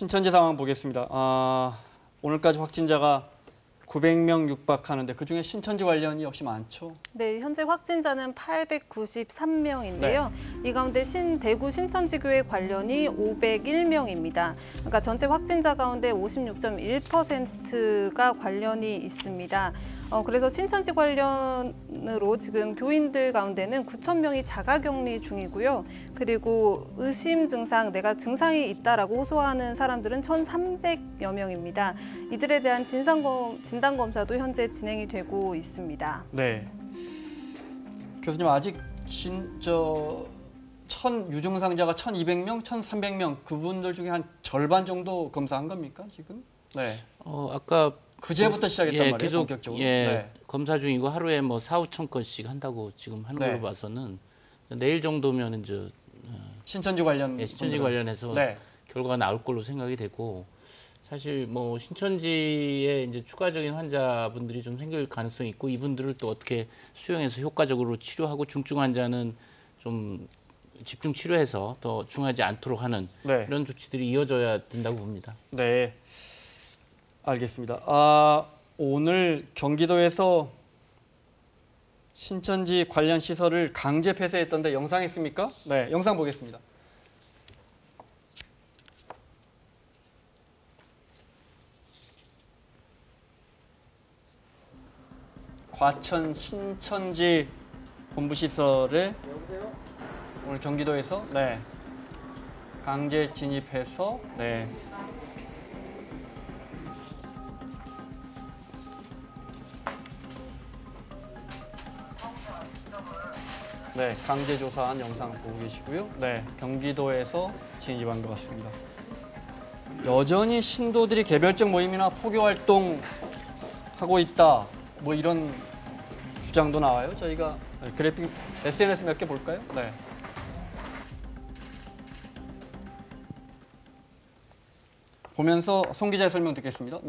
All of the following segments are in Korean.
신천지 상황 보겠습니다. 오늘까지 확진자가 900명 육박하는데 그중에 신천지 관련이 역시 많죠? 네, 현재 확진자는 893명인데요. 이 가운데 대구 신천지교회 관련이 501명입니다. 그러니까 전체 확진자 가운데 56.1%가 관련이 있습니다. 그래서 신천지 관련으로 지금 교인들 가운데는 9,000명이 자가격리 중이고요. 그리고 의심 증상, 내가 증상이 있다라고 호소하는 사람들은 1,300여 명입니다. 이들에 대한 진단검사도 현재 진행이 되고 있습니다. 네. 교수님, 아직 유증상자가 1,200명, 1,300명 그분들 중에 한 절반 정도 검사한 겁니까, 지금? 네. 아까 그제부터 시작했단 말이에요, 계속, 본격적으로. 네. 검사 중이고 하루에 뭐 4,5천 건씩 한다고 지금 하는 걸로 봐서는 내일 정도면 이제 신천지 관련 신천지 관련해서 결과가 나올 걸로 생각이 되고, 사실 뭐 신천지에 이제 추가적인 환자분들이 좀 생길 가능성이 있고, 이분들을 또 어떻게 수용해서 효과적으로 치료하고 중증 환자는 좀 집중 치료해서 더 중하지 않도록 하는 이런 조치들이 이어져야 된다고 봅니다. 네. 알겠습니다. 오늘 경기도에서 신천지 관련 시설을 강제 폐쇄했던데 영상 있습니까? 네, 영상 보겠습니다. 과천 신천지 본부시설에 오늘 경기도에서 강제 진입해서 강제 조사한 영상 보고 계시고요. 경기도에서 진입한 것 같습니다. 여전히 신도들이 개별적 모임이나 포교 활동 하고 있다. 뭐 이런 주장도 나와요. 저희가 그래픽 SNS 몇 개 볼까요? 보면서 송 기자의 설명 듣겠습니다.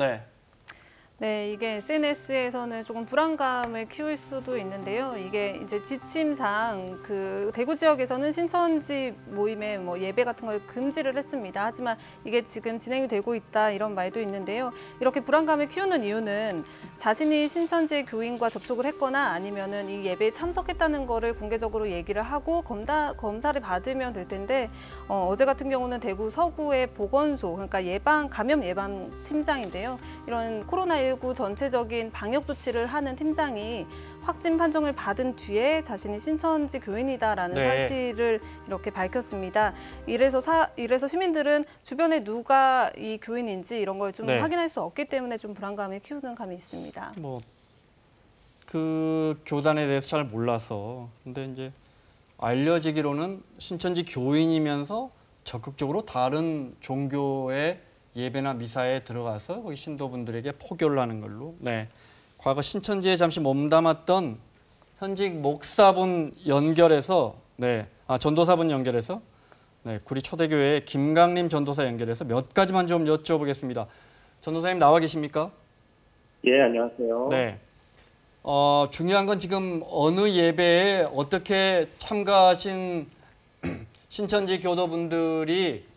네, 이게 SNS에서는 조금 불안감을 키울 수도 있는데요. 이게 이제 지침상 그 대구 지역에서는 신천지 모임의 예배 같은 걸 금지를 했습니다. 하지만 이게 지금 진행이 되고 있다 이런 말도 있는데요. 이렇게 불안감을 키우는 이유는 자신이 신천지 교인과 접촉을 했거나 아니면은 이 예배에 참석했다는 거를 공개적으로 얘기를 하고 검사를 받으면 될 텐데 어제 같은 경우는 대구 서구의 보건소, 그러니까 감염 예방 팀장인데요. 이런 코로나19 전체적인 방역 조치를 하는 팀장이 확진 판정을 받은 뒤에 자신이 신천지 교인이다라는 사실을 이렇게 밝혔습니다. 이래서 시민들은 주변에 누가 이 교인인지 이런 걸 좀 확인할 수 없기 때문에 좀 불안감을 키우는 감이 있습니다. 그 교단에 대해서 잘 몰라서. 근데 이제 알려지기로는 신천지 교인이면서 적극적으로 다른 종교의 예배나 미사에 들어가서 거기 신도분들에게 포교를 하는 걸로. 과거 신천지에 잠시 몸담았던 현직 목사분 연결해서, 전도사분 연결해서, 구리 초대교회 김강림 전도사 연결해서 몇 가지만 좀 여쭤보겠습니다. 전도사님 나와 계십니까? 예, 안녕하세요. 중요한 건 지금 어느 예배에 어떻게 참가하신 신천지 교도분들이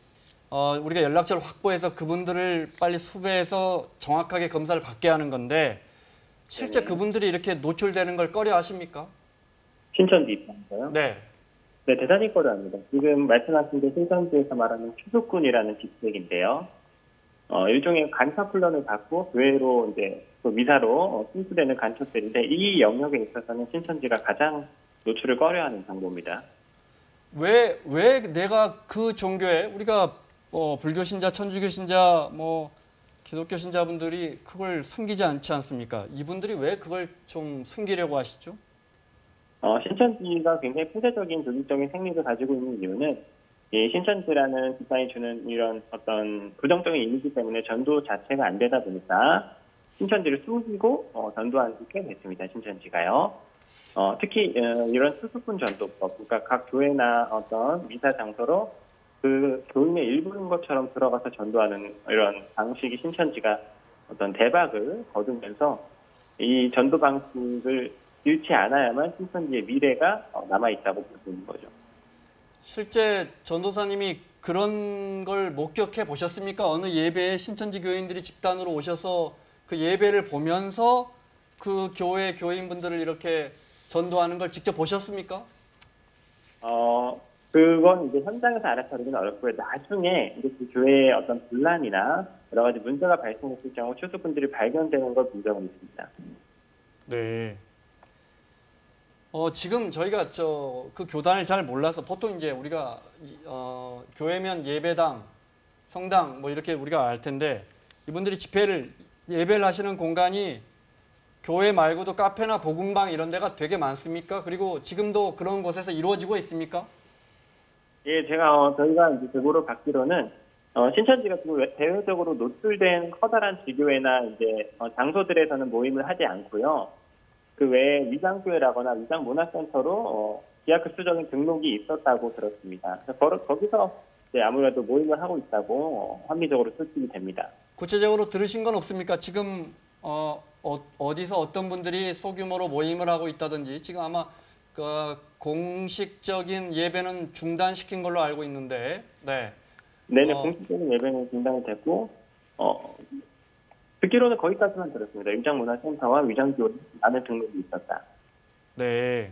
우리가 연락처를 확보해서 그분들을 빨리 수배해서 정확하게 검사를 받게 하는 건데 실제 그분들이 이렇게 노출되는 걸 꺼려 하십니까? 신천지 입장에서요? 네, 대단히 꺼려합니다. 지금 말씀하신 게 신천지에서 말하는 추수꾼이라는 직책인데요. 일종의 간첩 훈련을 받고 교회로 이제 또 미사로 순수되는 간첩들인데 이 영역에 있어서는 신천지가 가장 노출을 꺼려하는 정보입니다. 왜 내가 그 종교에 우리가 불교 신자, 천주교 신자, 기독교 신자분들이 그걸 숨기지 않지 않습니까? 이분들이 왜 그걸 좀 숨기려고 하시죠? 신천지가 굉장히 폐쇄적인 조직적인 생리를 가지고 있는 이유는 이 신천지라는 집단이 주는 이런 어떤 부정적인 이미지 때문에 전도 자체가 안 되다 보니까 신천지를 숨기고 전도하는 게 꽤 됐습니다. 신천지가요. 특히 이런 수수꾼 전도법, 그러니까 각 교회나 어떤 미사 장소로 그 교인의 일부인 것처럼 들어가서 전도하는 이런 방식이 신천지가 어떤 대박을 거두면서 이 전도 방식을 잃지 않아야만 신천지의 미래가 남아있다고 볼 수 있는 거죠. 실제 전도사님이 그런 걸 목격해 보셨습니까? 어느 예배에 신천지 교인들이 집단으로 오셔서 그 예배를 보면서 그 교회 교인분들을 이렇게 전도하는 걸 직접 보셨습니까? 그건 이제 현장에서 알아차리기는 어렵고요. 나중에 이제 그 교회에 어떤 분란이나 여러 가지 문제가 발생했을 경우 추수꾼들이 발견되는 걸 본 적은 있습니다. 네. 지금 저희가 그 교단을 잘 몰라서 보통 이제 우리가 교회면 예배당, 성당 뭐 이렇게 우리가 알 텐데 이분들이 예배를 하시는 공간이 교회 말고도 카페나 복음방 이런 데가 되게 많습니까? 그리고 지금도 그런 곳에서 이루어지고 있습니까? 예, 저희가 이제 제보를 받기로는 신천지가 지금 대외적으로 노출된 커다란 지교회나 이제 장소들에서는 모임을 하지 않고요. 그 외에 위장교회라거나 위장문화센터로 기하급수적인 등록이 있었다고 들었습니다. 거기서 이제 아무래도 모임을 하고 있다고 합리적으로 추측이 됩니다. 구체적으로 들으신 건 없습니까? 지금 어디서 어떤 분들이 소규모로 모임을 하고 있다든지 지금 아마 그 공식적인 예배는 중단시킨 걸로 알고 있는데, 네. 네네, 공식적인 예배는 중단이 됐고, 듣기로는 거기까지만 들었습니다. 위장문화센터와 위장교회 안에 등록이 있었다. 네.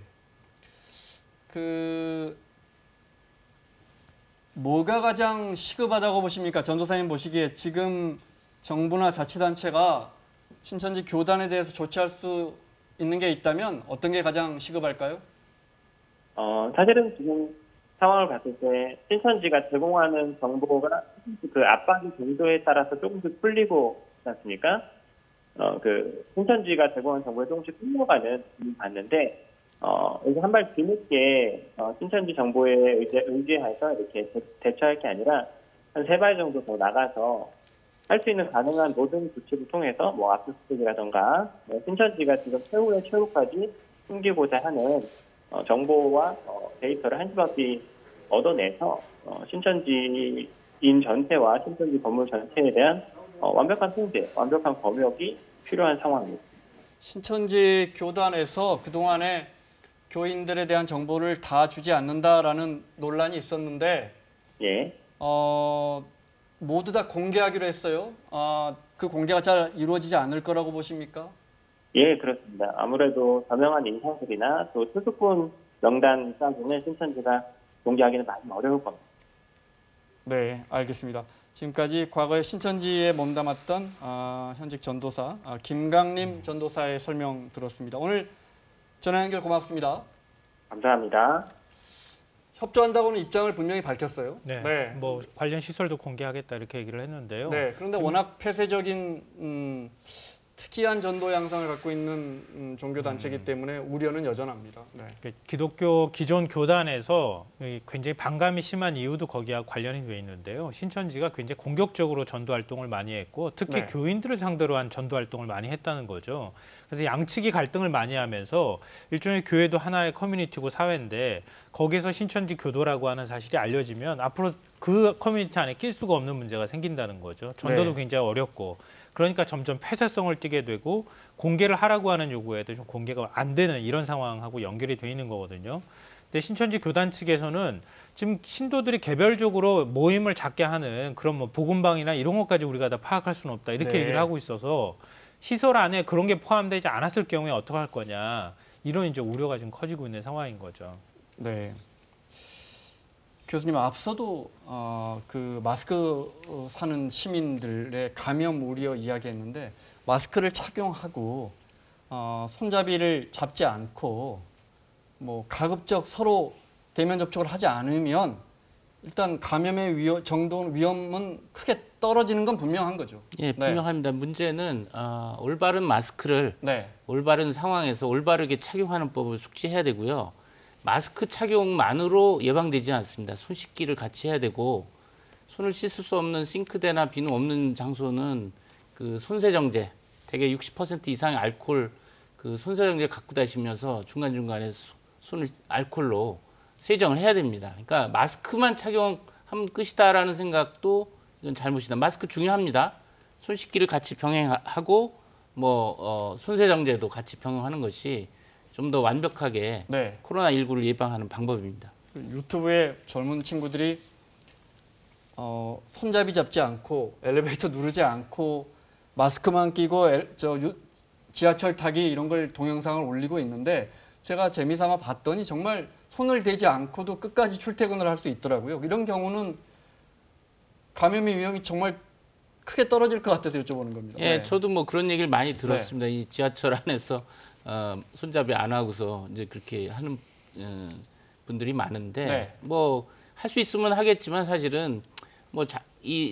뭐가 가장 시급하다고 보십니까? 전도사님 보시기에 지금 정부나 자치단체가 신천지 교단에 대해서 조치할 수 있는 게 있다면 어떤 게 가장 시급할까요? 사실은 지금 상황을 봤을 때 신천지가 제공하는 정보가 그 압박의 정도에 따라서 조금씩 풀리고 있지 않습니까? 그 신천지가 제공한 정보에 조금씩 풀려가는 부분을 봤는데 여기 한 발 뒤늦게 신천지 정보에 의지해서 이렇게 대처할 게 아니라 한 3발 정도 더 나가서 할 수 있는 가능한 모든 조치를 통해서 뭐 압수수색이라던가 신천지가 지금 최후의 최후까지 숨기고자 하는 정보와 데이터를 한 집앞이 얻어내서 신천지인 전체와 신천지 건물 전체에 대한 완벽한 통제, 완벽한 검역이 필요한 상황입니다. 신천지 교단에서 그동안에 교인들에 대한 정보를 다 주지 않는다라는 논란이 있었는데 예. 모두 다 공개하기로 했어요. 그 공개가 잘 이루어지지 않을 거라고 보십니까? 예, 그렇습니다. 아무래도 저명한 인사들이나 또 투수꾼 명단 사진을 신천지가 공개하기는 많이 어려울 겁니다. 네, 알겠습니다. 지금까지 과거에 신천지에 몸담았던 현직 전도사 김강림 전도사의 설명 들었습니다. 오늘 전화 연결 고맙습니다. 감사합니다. 협조한다고는 입장을 분명히 밝혔어요. 네, 네. 뭐 관련 시설도 공개하겠다 이렇게 얘기를 했는데요. 네, 그런데 워낙 폐쇄적인 특이한 전도 양상을 갖고 있는 종교 단체이기 때문에 우려는 여전합니다. 네. 기독교 기존 교단에서 굉장히 반감이 심한 이유도 거기와 관련이 돼 있는데요. 신천지가 굉장히 공격적으로 전도 활동을 많이 했고 특히 네. 교인들을 상대로 한 전도 활동을 많이 했다는 거죠. 그래서 양측이 갈등을 많이 하면서 일종의 교회도 하나의 커뮤니티고 사회인데 거기에서 신천지 교도라고 하는 사실이 알려지면 앞으로 그 커뮤니티 안에 낄 수가 없는 문제가 생긴다는 거죠. 전도도 네. 굉장히 어렵고 그러니까 점점 폐쇄성을 띠게 되고 공개를 하라고 하는 요구에도 좀 공개가 안 되는 이런 상황하고 연결이 돼 있는 거거든요. 근데 신천지 교단 측에서는 지금 신도들이 개별적으로 모임을 작게 하는 그런 뭐 복음방이나 이런 것까지 우리가 다 파악할 수는 없다 이렇게 네. 얘기를 하고 있어서 시설 안에 그런 게 포함되지 않았을 경우에 어떻게 할 거냐 이런 이제 우려가 지금 커지고 있는 상황인 거죠. 네. 교수님 앞서도 그 마스크 사는 시민들의 감염 우려 이야기했는데 마스크를 착용하고 손잡이를 잡지 않고 뭐 가급적 서로 대면 접촉을 하지 않으면 일단 감염의 위험은 크게 떨어지는 건 분명한 거죠. 예, 분명합니다. 네. 문제는 올바른 마스크를 네. 올바른 상황에서 올바르게 착용하는 법을 숙지해야 되고요. 마스크 착용만으로 예방되지 않습니다. 손 씻기를 같이 해야 되고 손을 씻을 수 없는 싱크대나 비누 없는 장소는 그 손세정제, 대개 60% 이상의 알코올 그 손세정제 갖고 다니시면서 중간중간에 손을 알코올로 세정을 해야 됩니다. 그러니까 마스크만 착용하면 끝이다라는 생각도 이건 잘못이다. 마스크 중요합니다. 손 씻기를 같이 병행하고 손세정제도 같이 병행하는 것이 좀 더 완벽하게 네. 코로나19를 예방하는 방법입니다. 유튜브에 젊은 친구들이 손잡이 잡지 않고 엘리베이터 누르지 않고 마스크만 끼고 지하철 타기 이런 걸 동영상을 올리고 있는데 제가 재미삼아 봤더니 정말 손을 대지 않고도 끝까지 출퇴근을 할 수 있더라고요. 이런 경우는 감염의 위험이 정말 크게 떨어질 것 같아서 여쭤보는 겁니다. 예, 네. 저도 뭐 그런 얘기를 많이 들었습니다. 이 지하철 안에서 손잡이 안 하고서 이제 그렇게 하는 분들이 많은데 네. 뭐 할 수 있으면 하겠지만 사실은 뭐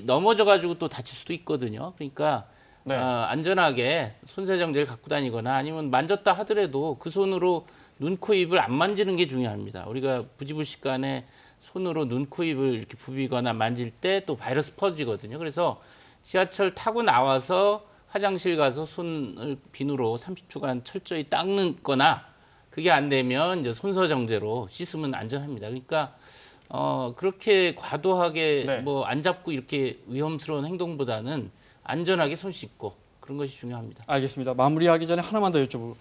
넘어져 가지고 또 다칠 수도 있거든요. 그러니까 네. 안전하게 손세정제를 갖고 다니거나 아니면 만졌다 하더라도 그 손으로 눈, 코, 입을 안 만지는 게 중요합니다. 우리가 부지불식간에 손으로 눈, 코, 입을 이렇게 부비거나 만질 때 또 바이러스 퍼지거든요. 그래서 지하철 타고 나와서 화장실 가서 손을 비누로 30초간 철저히 닦는 거나 그게 안 되면 이제 손서정제로 씻으면 안전합니다. 그러니까 그렇게 과도하게 네. 뭐 안 잡고 이렇게 위험스러운 행동보다는 안전하게 손 씻고 그런 것이 중요합니다. 알겠습니다. 마무리하기 전에 하나만 더 여쭤보고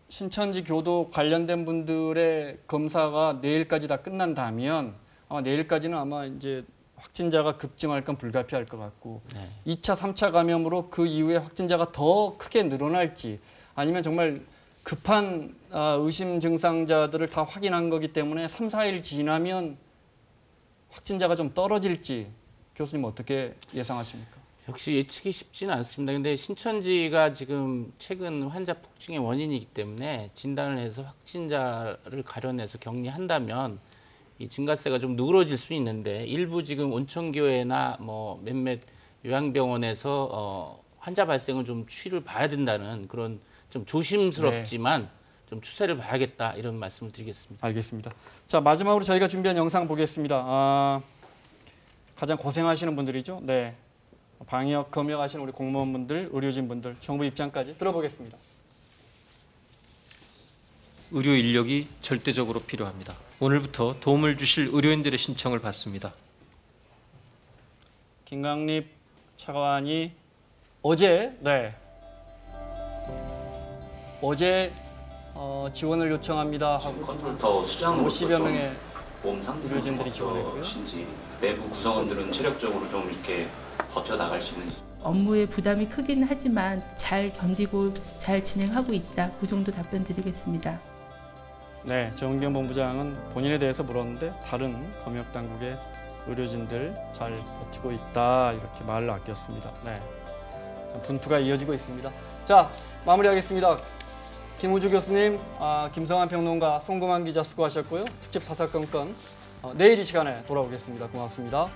신천지 교도 관련된 분들의 검사가 내일까지 다 끝난다면 아마 내일까지는 아마 이제 확진자가 급증할 건 불가피할 것 같고 네. 2차, 3차 감염으로 그 이후에 확진자가 더 크게 늘어날지 아니면 정말 급한 의심 증상자들을 다 확인한 거기 때문에 3, 4일 지나면 확진자가 좀 떨어질지 교수님 어떻게 예상하십니까? 역시 예측이 쉽지는 않습니다. 근데 신천지가 지금 최근 환자 폭증의 원인이기 때문에 진단을 해서 확진자를 가려내서 격리한다면 이 증가세가 좀 누그러질 수 있는데 일부 지금 온천교회나 뭐 몇몇 요양병원에서 환자 발생을 좀 추이를 봐야 된다는 그런 좀 조심스럽지만 좀 추세를 봐야겠다 이런 말씀을 드리겠습니다. 알겠습니다. 자, 마지막으로 저희가 준비한 영상 보겠습니다. 가장 고생하시는 분들이죠. 네, 방역 검역하시는 우리 공무원분들, 의료진분들, 정부 입장까지 들어보겠습니다. 의료 인력이 절대적으로 필요합니다. 오늘부터 도움을 주실 의료인들의 신청을 받습니다. 김강립 차관이 어제 지원을 요청합니다 하고 컨트롤타워 수장으로서 50여 명의 몸 상태가 의료진들이 지원했고요. 어떠신지 내부 구성원들은 체력적으로 좀 이렇게 버텨나갈 수 있는지. 업무의 부담이 크긴 하지만 잘 견디고 잘 진행하고 있다. 그 정도 답변 드리겠습니다. 네, 정은경 본부장은 본인에 대해서 물었는데 다른 검역 당국의 의료진들 잘 버티고 있다 이렇게 말을 아꼈습니다. 네, 분투가 이어지고 있습니다. 자, 마무리하겠습니다. 김우주 교수님, 김성환 평론가, 송금환 기자 수고하셨고요. 특집 사사건건 내일 이 시간에 돌아오겠습니다. 고맙습니다.